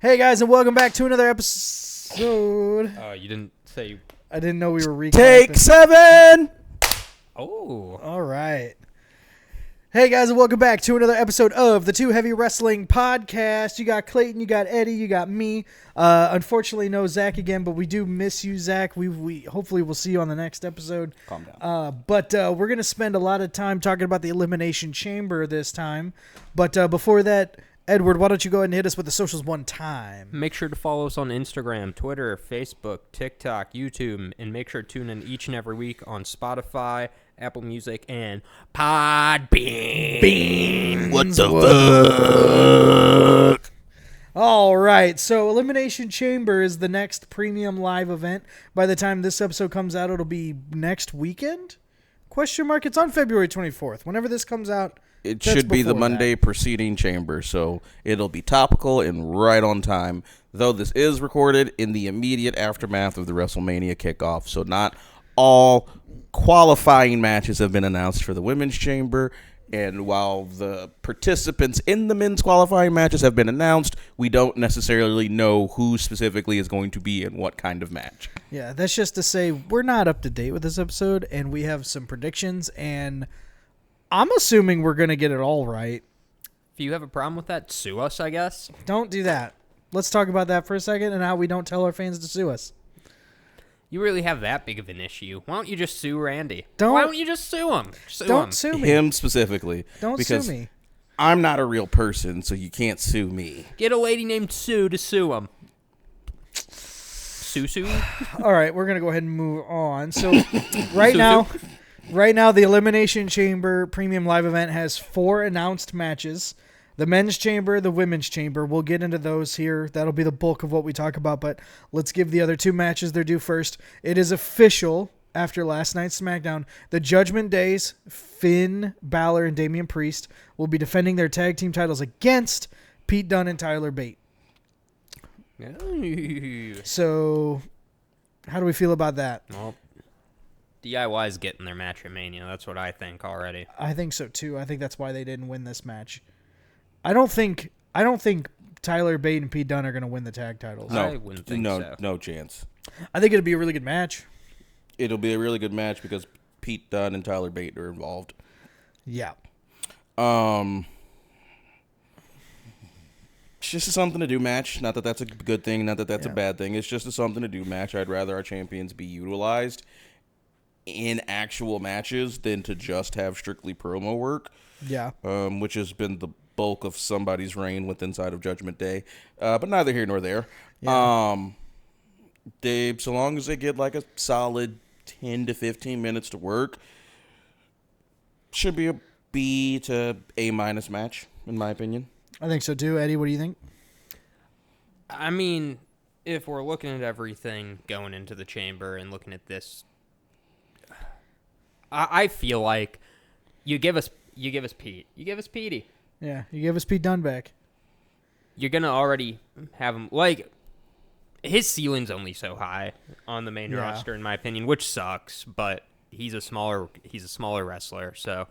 Hey guys, and welcome back to another episode. You didn't say. I didn't know we were Take recording. 7. Oh. All right. Hey guys, and welcome back to another episode of the Two Heavy Wrestling Podcast. You got Clayton, you got Eddie, you got me. Unfortunately, no Zach again, but we do miss you, Zach. We hopefully we'll see you on the next episode. Calm down. But we're gonna spend a lot of time talking about the Elimination Chamber this time. But before that, Edward, why don't you go ahead and hit us with the socials one time? Make sure to follow us on Instagram, Twitter, Facebook, TikTok, YouTube, and make sure to tune in each and every week on Spotify, Apple Music, and Podbean. What the fuck? All right, so Elimination Chamber is the next premium live event. By the time this episode comes out, it'll be next weekend? Question mark. It's on February 24th. Whenever this comes out, It that's should be the before Monday that. preceding Chamber, so it'll be topical and right on time. Though this is recorded in the immediate aftermath of the WrestleMania kickoff, so not all qualifying matches have been announced for the Women's Chamber. And while the participants in the men's qualifying matches have been announced, we don't necessarily know who specifically is going to be in what kind of match. Yeah, that's just to say we're not up to date with this episode, and we have some predictions, and I'm assuming we're going to get it all right. If you have a problem with that, sue us, I guess. Don't do that. Let's talk about that for a second and how we don't tell our fans to sue us. You really have that big of an issue. Why don't you just sue Randy? Don't- Why don't you just sue him? Sue Don't him. sue me. Him specifically. Don't because sue me. I'm not a real person, so you can't sue me. Get a lady named Sue to sue him. Sue? All right, we're going to go ahead and move on. So right now, the Elimination Chamber Premium Live event has 4 announced matches. The Men's Chamber, the Women's Chamber. We'll get into those here. That'll be the bulk of what we talk about, but let's give the other 2 matches their due first. It is official after last night's SmackDown. The Judgment Days, Finn Balor and Damian Priest, will be defending their tag team titles against Pete Dunne and Tyler Bate. So, how do we feel about that? Well, DIY's getting their match at Mania. That's what I think already. I think so too. I think that's why they didn't win this match. I don't think Tyler Bate and Pete Dunne are going to win the tag titles. No, I wouldn't think so. No chance. I think it'll be a really good match. It'll be a really good match because Pete Dunne and Tyler Bate are involved. Yeah. It's just a something to do match. Not that that's a good thing. Not that that's a bad thing. It's just a something to do match. I'd rather our champions be utilized in actual matches than to just have strictly promo work. Yeah. Which has been the bulk of somebody's reign with inside of Judgment Day. But neither here nor there. Yeah. So long as they get like a solid 10 to 15 minutes to work, should be a B to A- match, in my opinion. I think so too. Eddie, what do you think? I mean, if we're looking at everything going into the chamber and looking at this, I feel like you give us Pete, you give us Petey. Yeah, you give us Pete Dunne back. You're gonna already have him like his ceiling's only so high on the main Yeah. roster, in my opinion, which sucks. But he's a smaller wrestler, so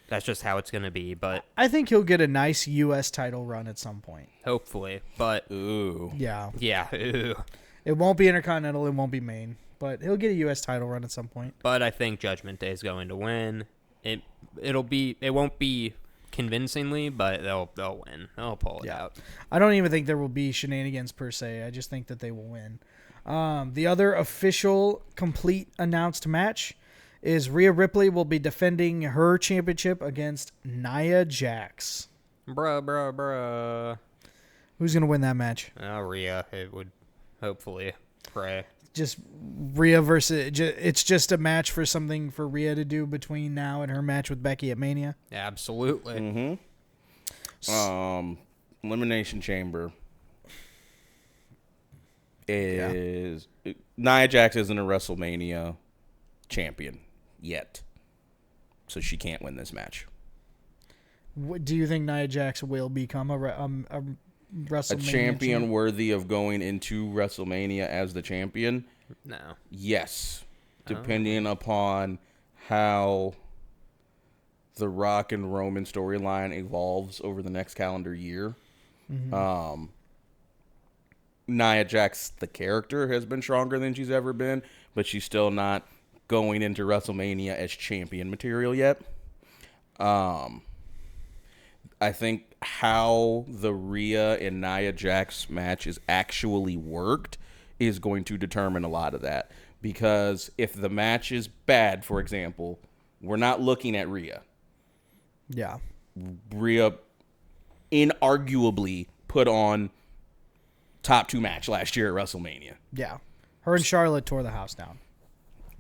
that's just how it's gonna be. But I think he'll get a nice U.S. title run at some point. hopefully, but Ooh. Yeah. ew. It won't be Intercontinental. It won't be main. But he'll get a U.S. title run at some point. But I think Judgment Day is going to win. It won't be convincingly, but they'll win. They'll pull it out. I don't even think there will be shenanigans per se. I just think that they will win. The other official complete announced match is Rhea Ripley will be defending her championship against Nia Jax. Bruh. Who's going to win that match? Rhea, it would hopefully pray. Just Rhea versus... It's just a match for something for Rhea to do between now and her match with Becky at Mania? Absolutely. Elimination Chamber is... Nia Jax isn't a WrestleMania champion yet, so she can't win this match. Do you think Nia Jax will become a WrestleMania A champion worthy of going into WrestleMania as the champion? No. Yes. Depending upon how the Rock and Roman storyline evolves over the next calendar year. Nia Jax, the character, has been stronger than she's ever been, but she's still not going into WrestleMania as champion material yet. I think how the Rhea and Nia Jax match is actually worked is going to determine a lot of that. Because if the match is bad, for example, we're not looking at Rhea. Yeah. Rhea inarguably put on top 2 match last year at WrestleMania. Yeah. Her and Charlotte tore the house down.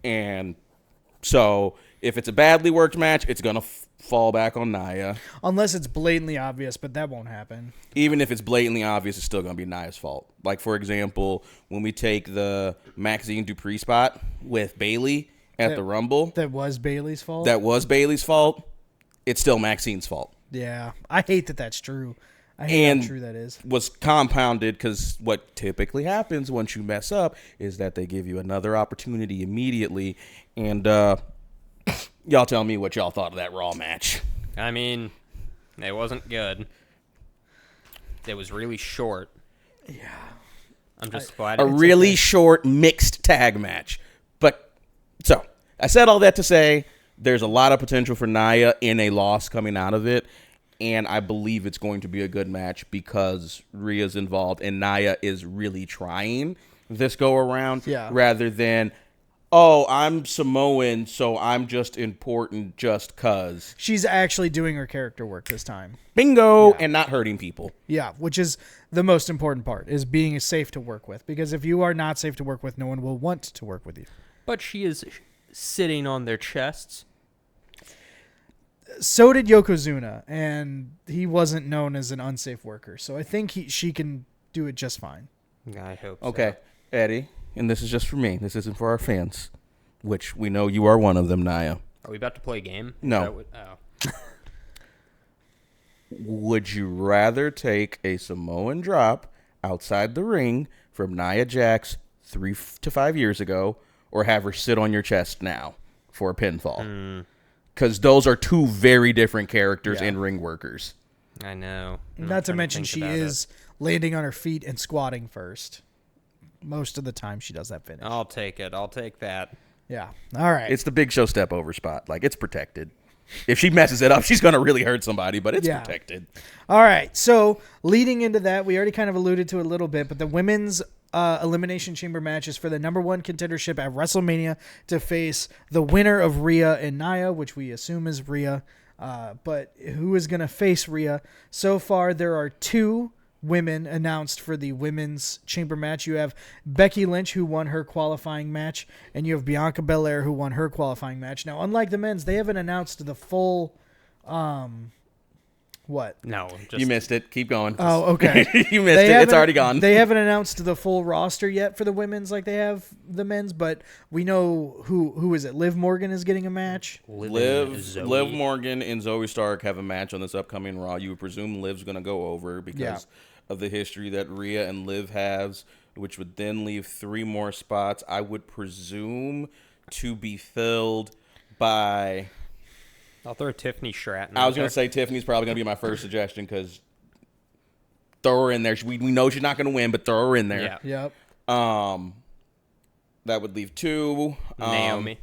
And so if it's a badly worked match, it's going to fall back on Nia. Unless it's blatantly obvious, but that won't happen. Even if it's blatantly obvious, it's still going to be Nia's fault. Like, for example, when we take the Maxine Dupree spot with Bayley at the Rumble. That was Bayley's fault? It's still Maxine's fault. Yeah. I hate that that's true. I hate how true that is. Was compounded because what typically happens once you mess up is that they give you another opportunity immediately. And y'all tell me what y'all thought of that Raw match. I mean, it wasn't good. It was really short. Yeah. I'm just glad. A really short mixed tag match. But, so, I said all that to say there's a lot of potential for Nia in a loss coming out of it. And I believe it's going to be a good match because Rhea's involved and Nia is really trying this go around. Yeah. Rather than, oh, I'm Samoan, so I'm just important just cuz. She's actually doing her character work this time. Bingo! Yeah. And not hurting people. Yeah, which is the most important part, is being safe to work with. Because if you are not safe to work with, no one will want to work with you. But she is sitting on their chests. So did Yokozuna, and he wasn't known as an unsafe worker. So I think she can do it just fine. I hope so. Okay, Eddie, and this is just for me. This isn't for our fans, which we know you are one of them, Nia. Are we about to play a game? No. Would you rather take a Samoan drop outside the ring from Nia Jax 3 to 5 years ago, or have her sit on your chest now for a pinfall? Because those are 2 very different characters and ring workers. I know. Not to mention she is landing on her feet and squatting first. Most of the time she does that finish. I'll take it. I'll take that. Yeah. All right. It's the Big Show step over spot. Like, it's protected. If she messes it up, she's going to really hurt somebody, but it's protected. All right. So leading into that, we already kind of alluded to it a little bit, but the women's Elimination Chamber match is for the #1 contendership at WrestleMania to face the winner of Rhea and Nia, which we assume is Rhea. But who is going to face Rhea? So far, there are 2 women announced for the women's chamber match. You have Becky Lynch, who won her qualifying match, and you have Bianca Belair, who won her qualifying match. Now, unlike the men's, they haven't announced the full... What? No. You missed it. Keep going. Oh, okay. You missed it. It's already gone. They haven't announced the full roster yet for the women's like they have the men's, but we know who is it? Liv Morgan is getting a match. Liv Morgan and Zoe Stark have a match on this upcoming Raw. You would presume Liv's going to go over because of the history that Rhea and Liv has, which would then leave 3 more spots. I would presume to be filled by... I'll throw Tiffany Stratton. I was going to say Tiffany's probably going to be my first suggestion because throw her in there. We know she's not going to win, but throw her in there. Yeah. Yep. That would leave 2. Naomi.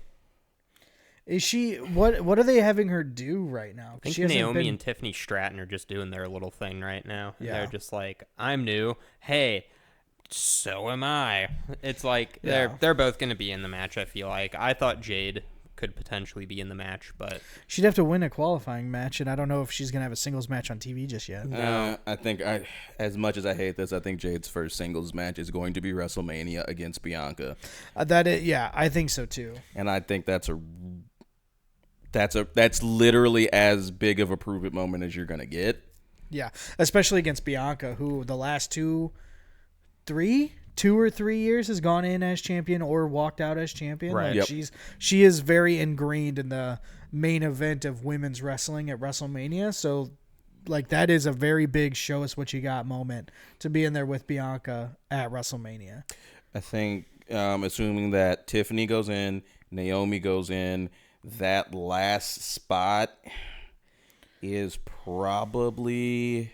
Is she... What are they having her do right now? I think Naomi and Tiffany Stratton are just doing their little thing right now. Yeah. They're just like, I'm new. Hey, so am I. It's like they're both going to be in the match, I feel like. I thought Jade could potentially be in the match, but she'd have to win a qualifying match, and I don't know if she's going to have a singles match on TV just yet. I think, as much as I hate this, I think Jade's first singles match is going to be WrestleMania against Bianca. I think so too. And I think that's literally as big of a prove it moment as you're going to get. Yeah, especially against Bianca, who the last 2 or 3 years has gone in as champion or walked out as champion. Right. Like she is very ingrained in the main event of women's wrestling at WrestleMania. So like that is a very big show us what you got moment to be in there with Bianca at WrestleMania. I think assuming that Tiffany goes in, Naomi goes in, that last spot is probably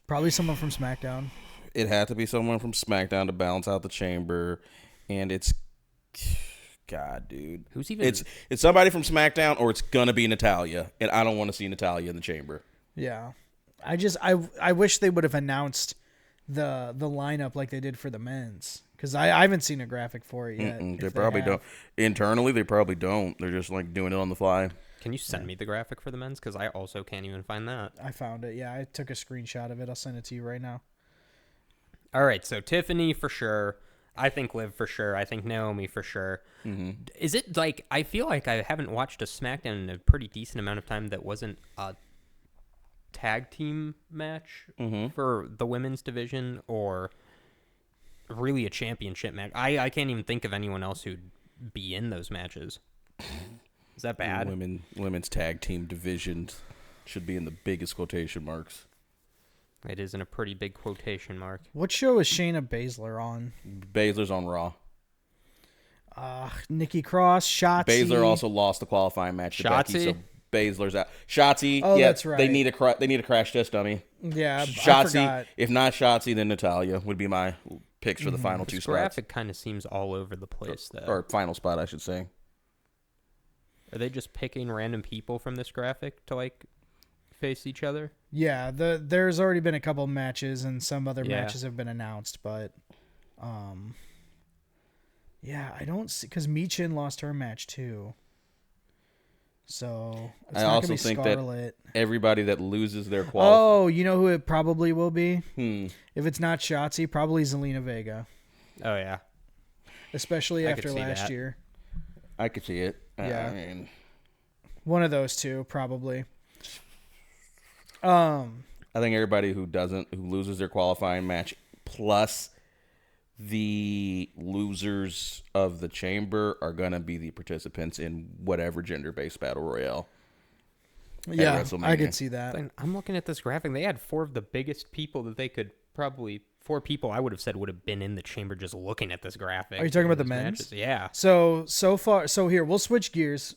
Probably someone from SmackDown. It had to be someone from SmackDown to balance out the chamber, and it's God, dude. Who's even? It's somebody from SmackDown, or it's gonna be Natalya, and I don't want to see Natalya in the chamber. Yeah, I wish they would have announced the lineup like they did for the men's, because I haven't seen a graphic for it yet. They probably don't. Internally, they probably don't. They're just like doing it on the fly. Can you send me the graphic for the men's? Because I also can't even find that. I found it. Yeah, I took a screenshot of it. I'll send it to you right now. All right, so Tiffany for sure. I think Liv for sure. I think Naomi for sure. Mm-hmm. Is it like, I feel like I haven't watched a SmackDown in a pretty decent amount of time that wasn't a tag team match for the women's division, or really a championship match. I can't even think of anyone else who'd be in those matches. Is that bad? Women's tag team division should be in the biggest quotation marks. It is in a pretty big quotation mark. What show is Shayna Baszler on? Baszler's on Raw. Nikki Cross, Shotzi. Baszler also lost the qualifying match to Becky, so Baszler's out. Shotzi, oh, that's right. They need a crash test dummy. Yeah, Shotzi. I forgot. If not Shotzi, then Natalya would be my picks for the final two This spots. graphic kind of seems all over the place, though. Or final spot, I should say. Are they just picking random people from this graphic to like face each other? Yeah, there's already been a couple matches, and some other matches have been announced, but yeah, I don't see, because Michin lost her match too. So it's I not also gonna be think Scarlett. that everybody that loses their Oh, you know who it probably will be? If it's not Shotzi, probably Zelina Vega. Oh yeah, especially I after could see last that. year. I could see it. Yeah. I mean, one of those two, probably. I think everybody who loses their qualifying match, plus the losers of the chamber, are gonna be the participants in whatever gender-based battle royale. Yeah, WrestleMania. I could see that. I'm looking at this graphic. They had four of the biggest people that they could probably. Four people I would have said would have been in the chamber just looking at this graphic. Are you talking about the These men's? matches. Yeah. So far, here, we'll switch gears.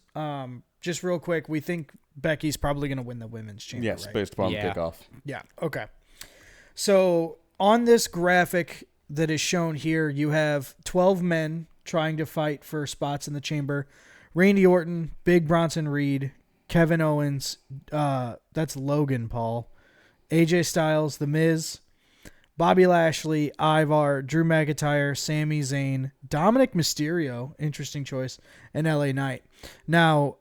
Just real quick, we think Becky's probably going to win the women's chamber, Yes, right? based upon the Yeah. kickoff. Yeah, okay. So on this graphic that is shown here, you have 12 men trying to fight for spots in the chamber. Randy Orton, Big Bronson Reed, Kevin Owens, that's Logan Paul, AJ Styles, The Miz, Bobby Lashley, Ivar, Drew McIntyre, Sami Zayn, Dominic Mysterio, interesting choice, and LA Knight. Now,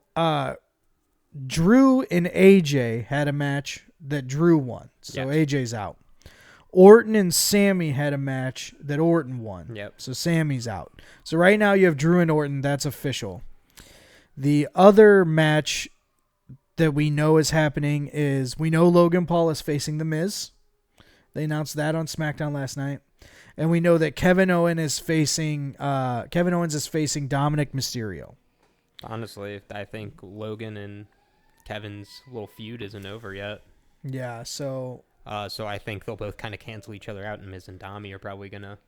Drew and AJ had a match that Drew won, so Yes. AJ's out. Orton and Sammy had a match that Orton won, Yep. so Sammy's out. So right now you have Drew and Orton, that's official. The other match that we know is happening is, we know Logan Paul is facing The Miz. They announced that on SmackDown last night. And we know that Kevin Owens is facing Dominic Mysterio. Honestly, I think Logan and Kevin's little feud isn't over yet. Yeah, so So I think they'll both kind of cancel each other out, and Miz and Dami are probably gonna.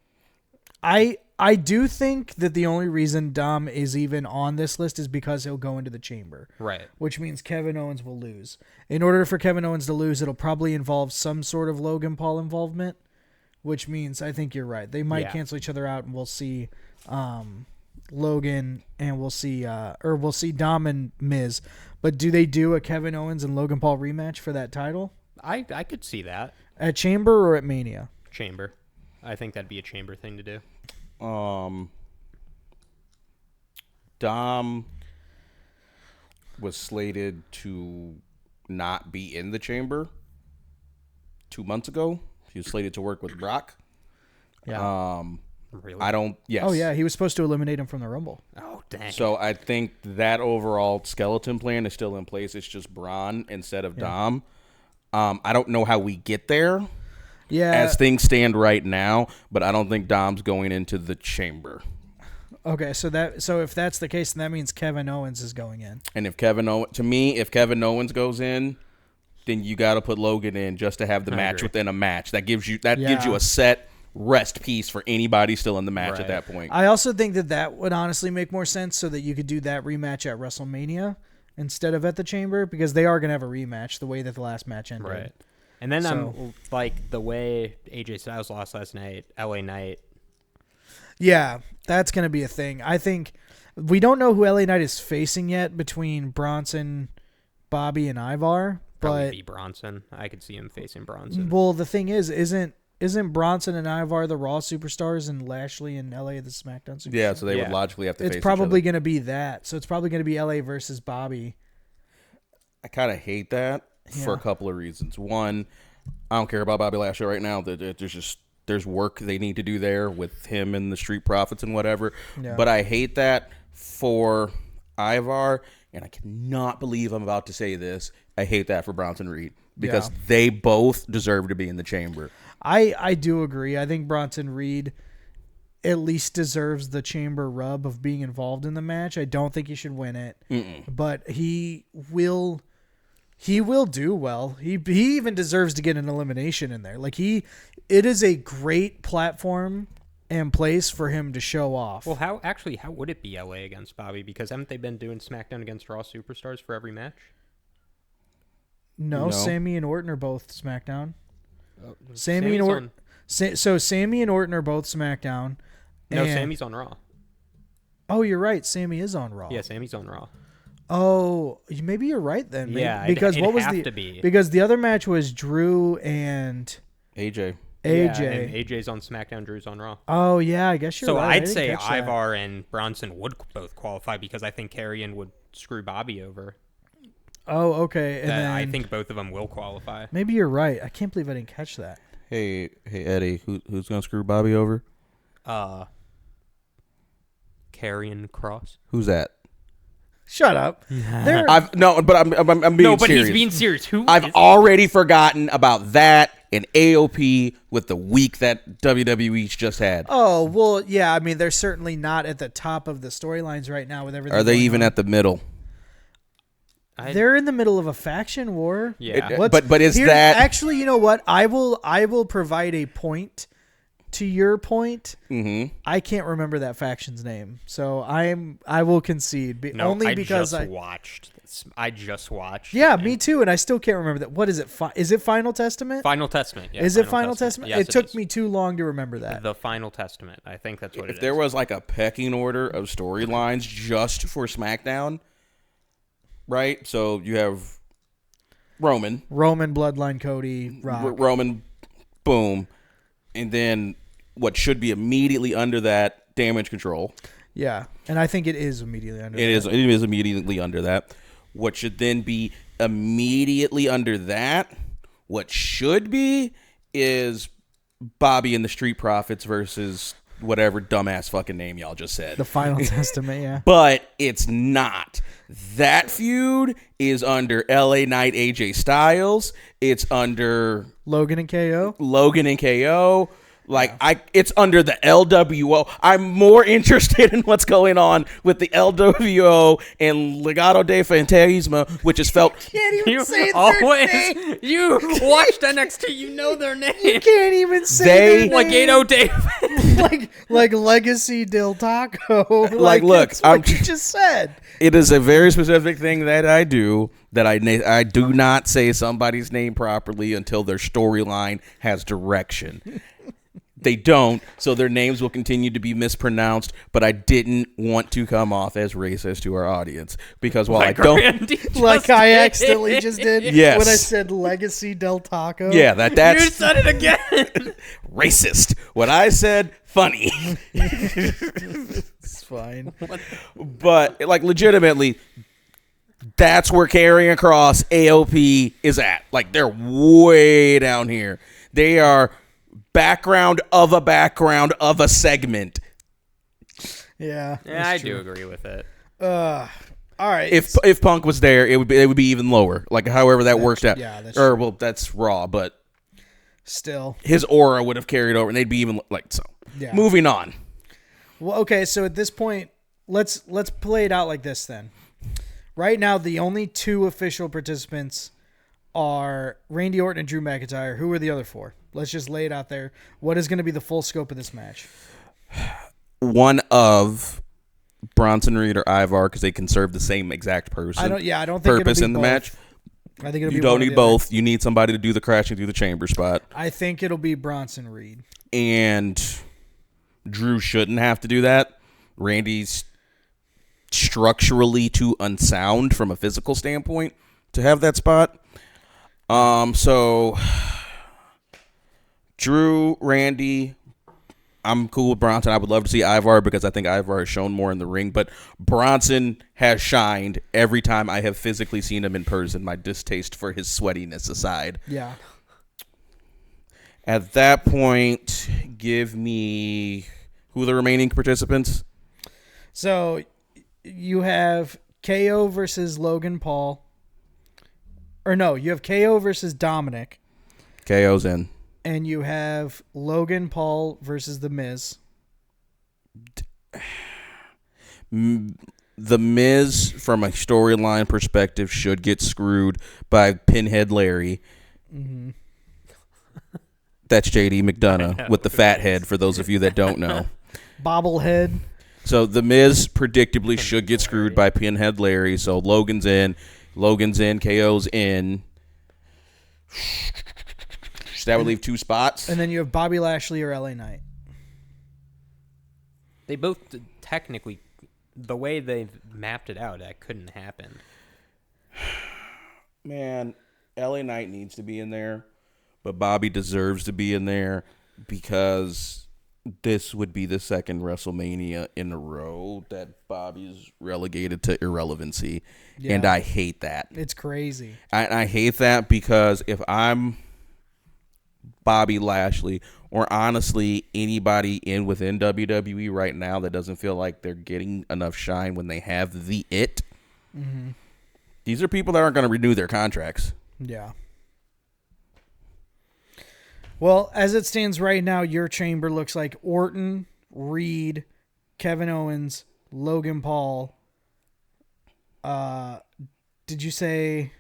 I do think that the only reason Dom is even on this list is because he'll go into the chamber. Right. Which means Kevin Owens will lose. In order for Kevin Owens to lose, it'll probably involve some sort of Logan Paul involvement, which means I think you're right. They might cancel each other out, and we'll see Logan, and we'll see Dom and Miz. But do they do a Kevin Owens and Logan Paul rematch for that title? I could see that. At Chamber or at Mania? Chamber. I think that'd be a chamber thing to do. Dom was slated to not be in the chamber 2 months ago. He was slated to work with Brock. Yeah. Really? Yes. Oh, yeah. He was supposed to eliminate him from the Rumble. Oh, dang. So I think that overall skeleton plan is still in place. It's just Braun instead of Dom. I don't know how we get there. Yeah. As things stand right now, but I don't think Dom's going into the chamber. Okay, so if that's the case, then that means Kevin Owens is going in. And if Kevin Owens goes in, then you got to put Logan in just to have the match agree. within a match. That gives you a set rest piece for anybody still in the match at that point. I also think that would honestly make more sense, so that you could do that rematch at WrestleMania instead of at the Chamber, because they are going to have a rematch the way that the last match ended. Right. And then I'm like the way AJ Styles lost last night, LA Knight. Yeah, that's going to be a thing. I think we don't know who LA Knight is facing yet between Bronson, Bobby, and Ivar. Probably But be Bronson. I could see him facing Bronson. well, the thing isn't Bronson and Ivar the Raw superstars and Lashley and LA the SmackDown superstars? Yeah, so they would logically have to face It's probably each other. going to be that. So it's probably going to be LA versus Bobby. I kind of hate that for a Yeah. couple of reasons. One, I don't care about Bobby Lashley right now. There's work they need to do there with him and the Street Profits and whatever. Yeah. But I hate that for Ivar, and I cannot believe I'm about to say this. I hate that for Bronson Reed because they both deserve to be in the chamber. I do agree. I think Bronson Reed at least deserves the chamber rub of being involved in the match. I don't think he should win it, but he will do well. He even deserves to get an elimination in there. Like it is a great platform and place for him to show off. Well, how would it be LA against Bobby? Because haven't they been doing SmackDown against Raw superstars for every match? No, No. Sammy and Orton are both SmackDown. Sammy Sammy's and Orton. So Sammy and Orton are both SmackDown. No, and- Sammy's on Raw. Oh, you're right. Sammy is on Raw. Yeah, Sammy's on Raw. Oh, maybe you're right then. Yeah, because it'd what was have the to be. because the other match was Drew and AJ. AJ. Yeah, and AJ's on SmackDown, Drew's on Raw. Oh yeah, I guess you're So right. I I'd didn't say catch that. Ivar and Bronson would both qualify because I think Karrion would screw Bobby over. Oh, okay. And then I think both of them will qualify. maybe you're right. I can't believe I didn't catch that. Hey Eddie, who's gonna screw Bobby over? Karrion Cross. Who's that? Shut up. There- I'm being No, but serious. he's being serious. Who? I've is- already forgotten about that and AOP with the week that WWE's just had. oh well, yeah. I mean, they're certainly not at the top of the storylines right now with everything. Are they going even on. at the middle? They're in the middle of a faction war. Yeah. But is Here- that actually? You know what? I will provide a point to your point. Mm-hmm. I can't remember that faction's name, so I will concede. Only because I just watched. Yeah, me too, and I still can't remember that. What is it? Is it Final Testament? Final Testament. Yeah, is it Final Testament? Yes, it took is. me too long to remember that. The Final Testament. I think that's what it is. If there was like a pecking order of storylines just for SmackDown, right? So you have Roman, Bloodline, Cody, Rock. Roman, boom, and then what should be immediately under that, Damage Control. Yeah, and I think it is immediately under. It is immediately under that. What should then be immediately under that, what should be, is Bobby and the Street Profits versus whatever dumbass fucking name y'all just said. the Final Testament. Yeah, But it's not. That feud is under LA Knight AJ Styles. It's under Logan and KO. Logan and KO. It's under the LWO. I'm more interested in what's going on with the LWO and Legado de Fantasma, which is felt. Can't even You say their always name. you watched NXT. You know their name. You can't even say They- their name. Legado de. like Legacy Del Taco. Look, it's what you just said. It is a very specific thing that I do. That I do not say somebody's name properly until their storyline has direction. They don't, so their names will continue to be mispronounced, but I didn't want to come off as racist to our audience because while I don't... Randy just Like I did. accidentally just did Yes. when I said Legacy Del Taco. Yeah, that's You said it again. racist. What I said, funny. It's fine. But, legitimately, that's where Karrion Cross AOP is at. They're way down here. They are background of a segment. Yeah. Yeah, I do agree with it. All right. If Punk was there, it would be even lower. However that worked out. yeah, that's that's Raw, but Still. his aura would have carried over, and they'd be even so. Yeah. Moving on. Well, okay, so at this point, let's play it out like this then. Right now, the only two official participants are Randy Orton and Drew McIntyre. Who are the other four? Let's just lay it out there. What is going to be the full scope of this match? One of Bronson Reed or Ivar, because they can serve the same exact person. I don't think purpose it'll be in the both. match. I think it'll You be don't one or need the other. both. You need somebody to do the crashing through the chamber spot. I think it'll be Bronson Reed. And Drew shouldn't have to do that. Randy's structurally too unsound from a physical standpoint to have that spot. So Drew, Randy, I'm cool with Bronson. I would love to see Ivar because I think Ivar has shown more in the ring, but Bronson has shined every time I have physically seen him in person, my distaste for his sweatiness aside. Yeah. At that point, give me who are the remaining participants? So you have KO versus Logan Paul. Or no, you have KO versus Dominic. KO's in. And you have Logan Paul versus The Miz. The Miz, from a storyline perspective, should get screwed by Pinhead Larry. Mm-hmm. That's JD McDonough with the fat head, for those of you that don't know. Bobblehead. So The Miz predictably should get screwed by Pinhead Larry. So Logan's in, KO's in. That would leave 2 spots. And then you have Bobby Lashley or LA Knight. They both technically, the way they've mapped it out, that couldn't happen. Man, LA Knight needs to be in there, but Bobby deserves to be in there because this would be the second WrestleMania in a row that Bobby's relegated to irrelevancy, and I hate that. It's crazy. I hate that because if I'm Bobby Lashley, or honestly anybody within WWE right now that doesn't feel like they're getting enough shine when they have the it, these are people that aren't going to renew their contracts. Yeah. Well, as it stands right now, your chamber looks like Orton, Reed, Kevin Owens, Logan Paul. Did you say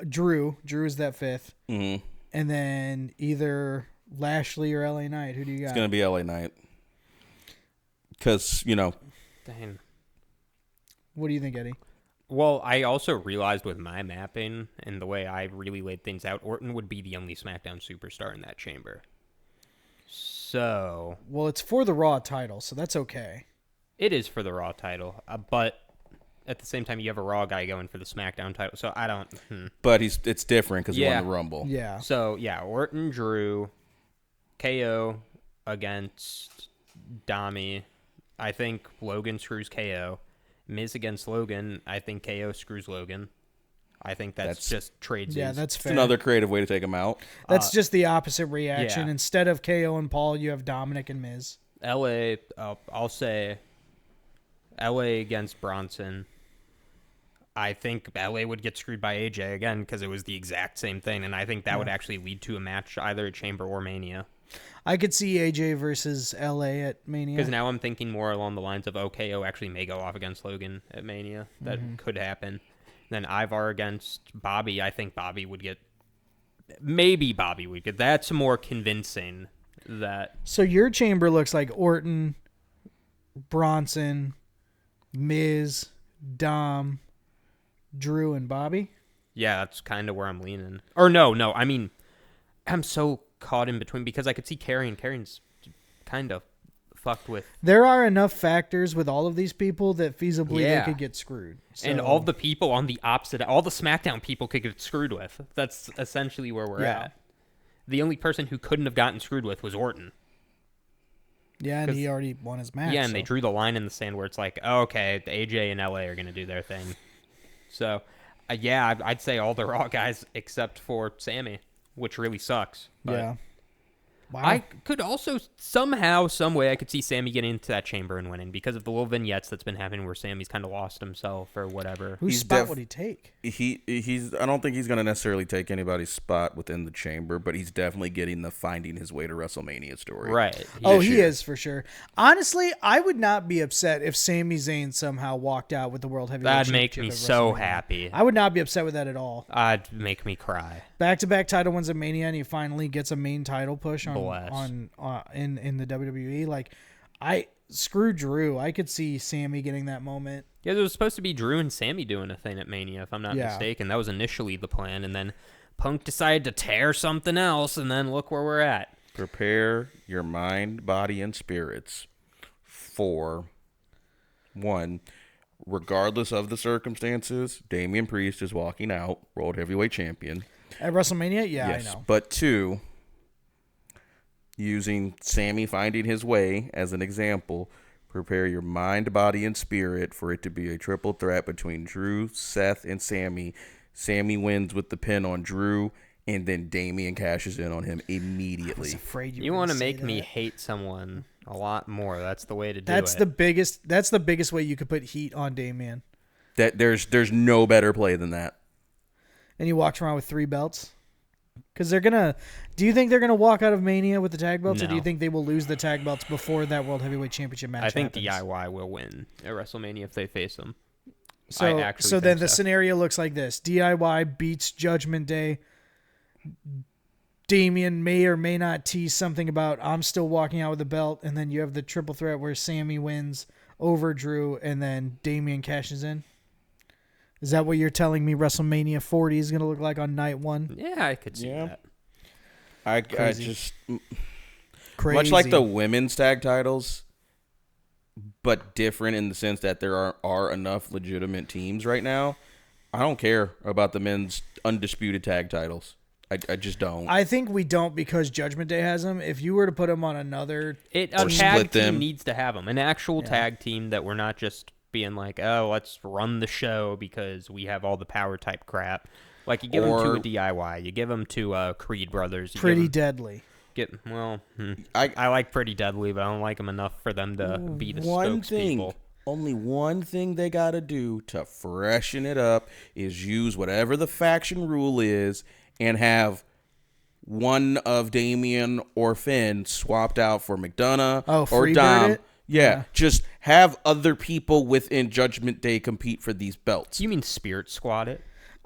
Drew? Drew is that 5th. Mm-hmm. And then either Lashley or LA Knight. Who do you got? It's going to be LA Knight. Because, Dang. What do you think, Eddie? Well, I also realized with my mapping and the way I really laid things out, Orton would be the only SmackDown superstar in that chamber. So... Well, it's for the Raw title, so that's okay. It is for the Raw title, but at the same time, you have a Raw guy going for the SmackDown title, so I don't... But it's different because he won the Rumble. Yeah. So, yeah, Orton, Drew, KO against Dami. I think Logan screws KO. Miz against Logan. I think KO screws Logan. I think that's just tradesies. Yeah, that's It's fair. another creative way to take him out. That's just the opposite reaction. Yeah. Instead of KO and Paul, you have Dominic and Miz. LA, I'll say LA against Bronson. I think LA would get screwed by AJ again because it was the exact same thing, and I think that would actually lead to a match either at Chamber or Mania. I could see AJ versus LA at Mania. Because now I'm thinking more along the lines of KO actually may go off against Logan at Mania. That could happen. Then Ivar against Bobby. I think Bobby would get... Maybe Bobby would get... That's more convincing that... So your chamber looks like Orton, Bronson, Miz, Dom, Drew, and Bobby? Yeah, that's kind of where I'm leaning. Or no. I mean, I'm so caught in between because I could see Carrie, and Carrie's kind of fucked with. There are enough factors with all of these people that feasibly they could get screwed. So. And all the people on the opposite, all the SmackDown people could get screwed with. That's essentially where we're at. The only person who couldn't have gotten screwed with was Orton. Yeah, and he already won his match. Yeah, and they drew the line in the sand where it's like, okay, AJ and LA are going to do their thing. So, I'd say all the Raw guys except for Sammy, which really sucks. But Yeah. Wow. I could also somehow, some way, I could see Sammy getting into that chamber and winning because of the little vignettes that's been happening where Sammy's kind of lost himself or whatever. Whose spot would he take? He's. I don't think he's going to necessarily take anybody's spot within the chamber, but he's definitely getting the finding his way to WrestleMania story. Right. He is for sure. Honestly, I would not be upset if Sami Zayn somehow walked out with the World Heavyweight That'd make Championship me at so WrestleMania. happy. I would not be upset with that at all. That'd make me cry. Back-to-back title wins at Mania, and he finally gets a main title push in the WWE. Like, screw Drew. I could see Sammy getting that moment. Yeah, there was supposed to be Drew and Sammy doing a thing at Mania, if I'm not mistaken. That was initially the plan, and then Punk decided to tear something else, and then look where we're at. Prepare your mind, body, and spirits for, one, regardless of the circumstances, Damian Priest is walking out, World Heavyweight Champion. At WrestleMania? Yeah, yes, I know. But two, using Sammy finding his way as an example, prepare your mind, body, and spirit for it to be a triple threat between Drew, Seth, and Sammy. Sammy wins with the pin on Drew, and then Damian cashes in on him immediately. I was afraid you want to make me hate someone a lot more. That's the way to do That's it. That's the biggest way you could put heat on Damian. That there's no better play than that. And he walks around with 3 belts. Because they're gonna. Do you think they're gonna walk out of Mania with the tag belts, or do you think they will lose the tag belts before that World Heavyweight Championship match? I think happens? DIY will win at WrestleMania if they face them. So then the scenario looks like this: DIY beats Judgment Day. Damian may or may not tease something about I'm still walking out with the belt, and then you have the triple threat where Sammy wins over Drew, and then Damian cashes in. Is that what you're telling me WrestleMania 40 is going to look like on night 1? Yeah, I could see that. I just... Crazy. Much like the women's tag titles, but different in the sense that there are enough legitimate teams right now, I don't care about the men's undisputed tag titles. I just don't. I think we don't because Judgment Day has them. If you were to put them on another... A tag team needs to have them. An actual tag team that we're not just... being like, oh, let's run the show because we have all the power type crap. Like, you give them to a DIY. You give them to Creed Brothers. Pretty Deadly. I like Pretty Deadly, but I don't like them enough for them to be the spokespeople. Only one thing they got to do to freshen it up is use whatever the faction rule is and have one of Damian or Finn swapped out for McDonough or Dom. Yeah, just have other people within Judgment Day compete for these belts. You mean Spirit Squad it?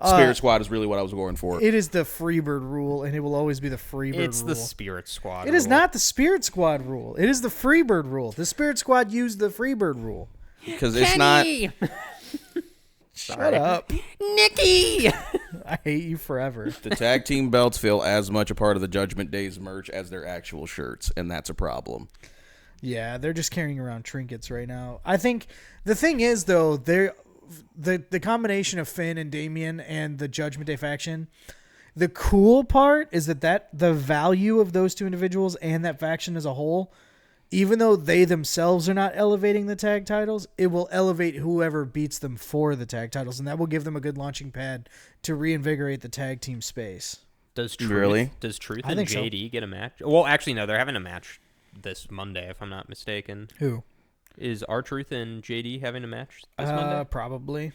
Spirit Squad is really what I was going for. It is the Freebird rule, and it will always be the Freebird rule. It's the Spirit Squad It is not the Spirit Squad rule. It is the Freebird rule. The Spirit Squad used the Freebird rule. Because it's not... Shut up. Nikki! I hate you forever. The tag team belts feel as much a part of the Judgment Day's merch as their actual shirts, and that's a problem. Yeah, they're just carrying around trinkets right now. I think the thing is, though, the combination of Finn and Damian and the Judgment Day faction, the cool part is that the value of those two individuals and that faction as a whole, even though they themselves are not elevating the tag titles, it will elevate whoever beats them for the tag titles, and that will give them a good launching pad to reinvigorate the tag team space. Does Truth I and think JD get a match? Well, actually, no, they're having a match this Monday, if I'm not mistaken. Who? Is R-Truth and JD having a match this Monday? Probably.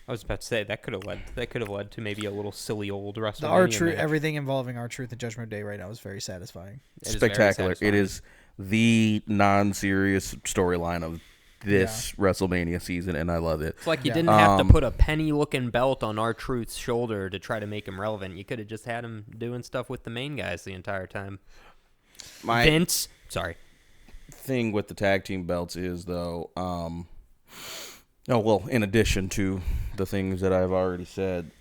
I was about to say that could have led to maybe a little silly old WrestleMania. The R-Truth, everything involving R-Truth and Judgment Day right now is very satisfying. Spectacular. It is the non-serious storyline of this WrestleMania season, and I love it. It's like you didn't have to put a penny-looking belt on R-Truth's shoulder to try to make him relevant. You could have just had him doing stuff with the main guys the entire time. Vince, sorry. Thing with the tag team belts is, though, in addition to the things that I've already said,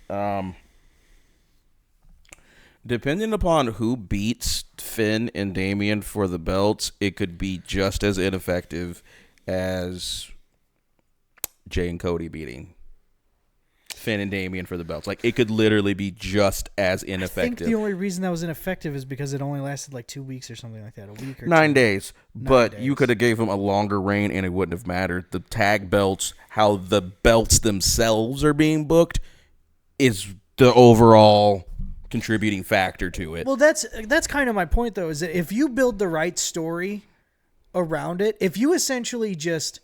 depending upon who beats Finn and Damian for the belts, it could be just as ineffective as Jay and Cody beating Finn and Damian for the belts. Like, it could literally be just as ineffective. I think the only reason that was ineffective is because it only lasted like 2 weeks or something like that, a week or 9 days. But you could have gave them a longer reign and it wouldn't have mattered. The tag belts, how the belts themselves are being booked, is the overall contributing factor to it. Well, that's kind of my point, though, is that if you build the right story around it, if you essentially just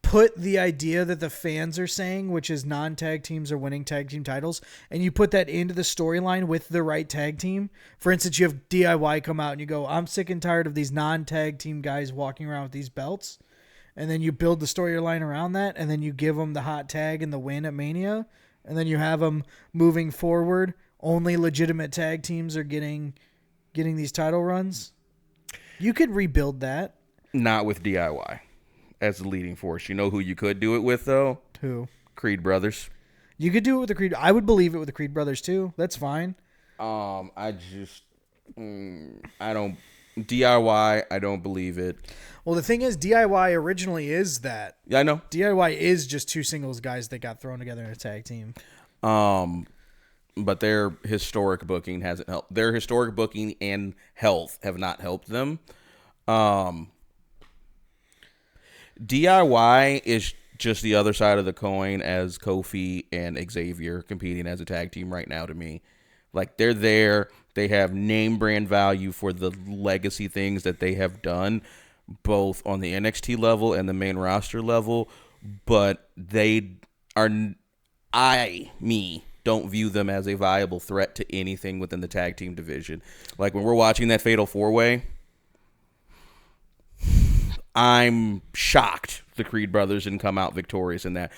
put the idea that the fans are saying, which is non-tag teams are winning tag team titles, and you put that into the storyline with the right tag team. For instance, you have DIY come out and you go, I'm sick and tired of these non-tag team guys walking around with these belts. And then you build the storyline around that, and then you give them the hot tag and the win at Mania. And then you have them moving forward. Only legitimate tag teams are getting these title runs. You could rebuild that. Not with DIY. as the leading force. You know who you could do it with, though? Who? Creed brothers. You could do it with the Creed. I would believe it with the Creed brothers too. That's fine. I don't DIY. I don't believe it. Well, the thing is, DIY originally is that. Yeah, I know. DIY is just two singles guys that got thrown together in a tag team. But their historic booking hasn't helped. Their historic booking and health have not helped them. DIY is just the other side of the coin as Kofi and Xavier competing as a tag team right now to me. Like, they're there. They have name brand value for the legacy things that they have done, both on the NXT level and the main roster level. But they are, don't view them as a viable threat to anything within the tag team division. Like, when we're watching that Fatal 4-Way, I'm shocked the Creed brothers didn't come out victorious in that.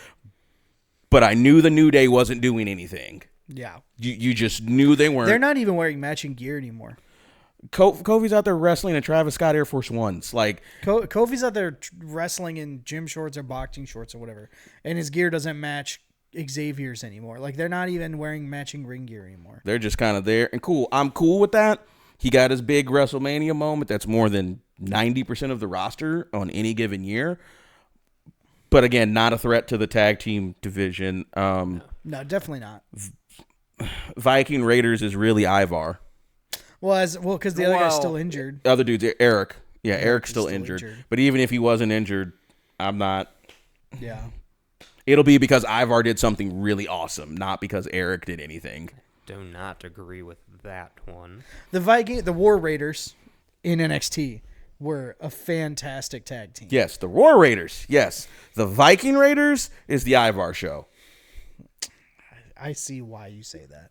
But I knew the New Day wasn't doing anything. Yeah. You just knew they weren't. They're not even wearing matching gear anymore. Kofi's out there wrestling in Travis Scott Air Force Ones. Like, Kofi's out there wrestling in gym shorts or boxing shorts or whatever. And his gear doesn't match Xavier's anymore. Like, they're not even wearing matching ring gear anymore. They're just kind of there. And cool. I'm cool with that. He got his big WrestleMania moment. That's more than 90% of the roster on any given year. But again, not a threat to the tag team division. No, definitely not. Viking Raiders is really Ivar. Well, because the other guy's still injured. Other dudes, Eric. Yeah, Eric's still injured. But even if he wasn't injured, I'm not. Yeah. It'll be because Ivar did something really awesome, not because Eric did anything. Do not agree with that one. The War Raiders in NXT were a fantastic tag team. Yes, the War Raiders. Yes. The Viking Raiders is the Ivar show. I see why you say that.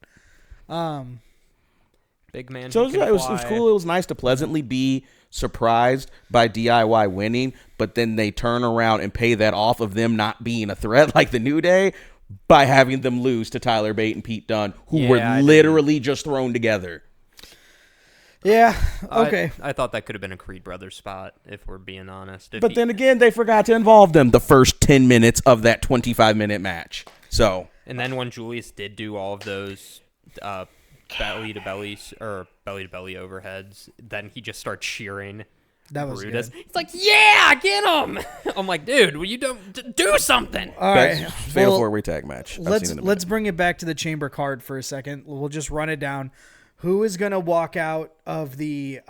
Big man. So it was cool. It was nice to pleasantly be surprised by DIY winning, but then they turn around and pay that off of them not being a threat like the New Day by having them lose to Tyler Bate and Pete Dunne, who were literally just thrown together. Yeah, okay. I thought that could have been a Creed Brothers spot, if we're being honest. But then again, they forgot to involve them the first 10 minutes of that 25-minute match. So, and then when Julius did do all of those belly-to-belly overheads, then he just starts cheering. That was Brutus. good. It's like, yeah, get him! I'm like, dude, well, you don't do something. All right, Fatal 4-Way tag match. Let's bring it back to the chamber card for a second. We'll just run it down. Who is going to walk out of the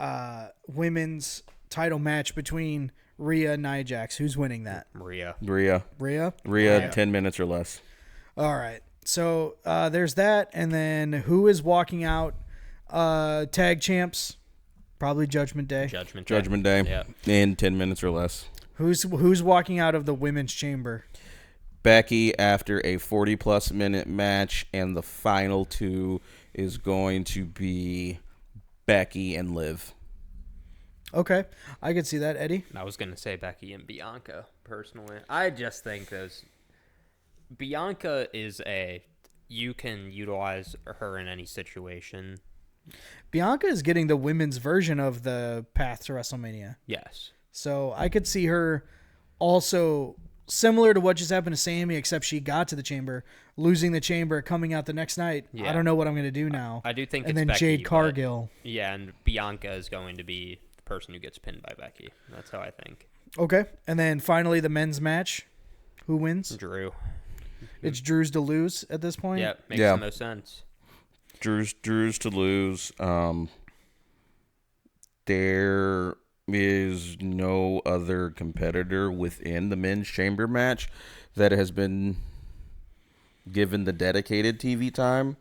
women's title match between Rhea and Nia Jax? Who's winning that? Rhea, 10 minutes or less. All right. So there's that. And then who is walking out? Tag champs? Probably Judgment Day. Judgment Day. Yeah. In 10 minutes or less. Who's walking out of the women's chamber? Becky after a 40-plus minute match, and the final two is going to be Becky and Liv. Okay. I could see that. Eddie? I was going to say Becky and Bianca, personally. I just think Bianca is you can utilize her in any situation. Bianca is getting the women's version of the path to WrestleMania. Yes. So I could see her also similar to what just happened to Sammy, except she got to the chamber, losing the chamber, coming out the next night. Yeah. I don't know what I'm going to do now. I do think and it's then Becky, Jade Cargill. Yeah, and Bianca is going to be the person who gets pinned by Becky. That's how I think. Okay. And then finally the men's match. Who wins? Drew. It's Drew's to lose at this point? Yeah, makes the most sense. Drew's to lose. There is no other competitor within the men's chamber match that has been given the dedicated TV time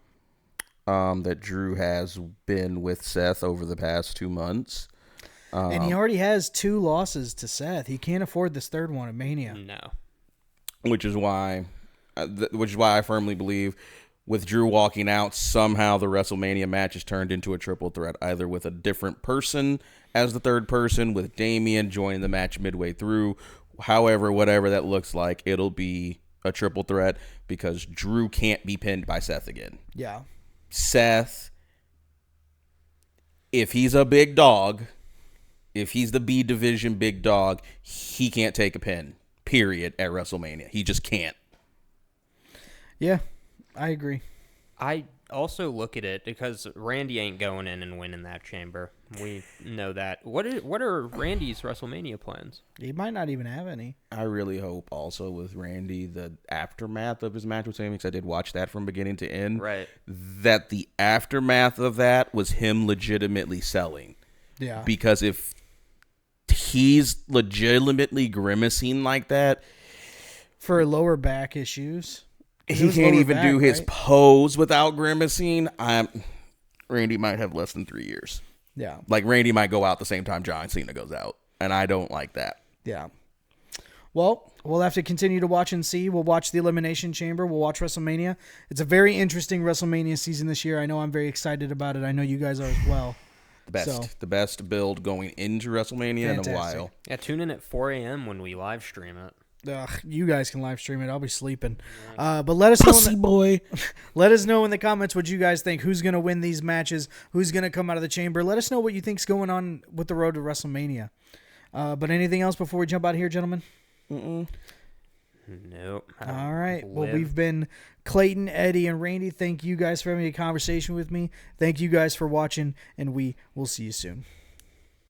that Drew has been with Seth over the past 2 months. And he already has 2 losses to Seth. He can't afford this third one at Mania. No. Which is why I firmly believe with Drew walking out, somehow the WrestleMania match is turned into a triple threat, either with a different person as the third person, with Damian joining the match midway through. However, whatever that looks like, it'll be a triple threat because Drew can't be pinned by Seth again. Yeah. Seth, if he's a big dog, If he's the B division big dog, he can't take a pin, period, at WrestleMania. He just can't. Yeah, I agree. I also look at it because Randy ain't going in and winning that chamber. We know that. What are Randy's WrestleMania plans? He might not even have any. I really hope also with Randy, the aftermath of his match with Sami, because I did watch that from beginning to end, right, that the aftermath of that was him legitimately selling. Yeah. Because if he's legitimately grimacing like that, for lower back issues, he can't even do his pose without grimacing. Randy might have less than 3 years. Yeah. Like, Randy might go out the same time John Cena goes out, and I don't like that. Yeah. Well, we'll have to continue to watch and see. We'll watch the Elimination Chamber. We'll watch WrestleMania. It's a very interesting WrestleMania season this year. I know I'm very excited about it. I know you guys are as well. The best build going into WrestleMania in a while. Yeah, tune in at 4 a.m. when we live stream it. Ugh, you guys can live stream it. I'll be sleeping. But let us know. Let us know in the comments what you guys think. Who's going to win these matches? Who's going to come out of the chamber? Let us know what you think's going on with the road to WrestleMania. But anything else before we jump out of here, gentlemen? Nope. All right. Well, we've been Clayton, Eddie, and Randy. Thank you guys for having a conversation with me. Thank you guys for watching, and we will see you soon.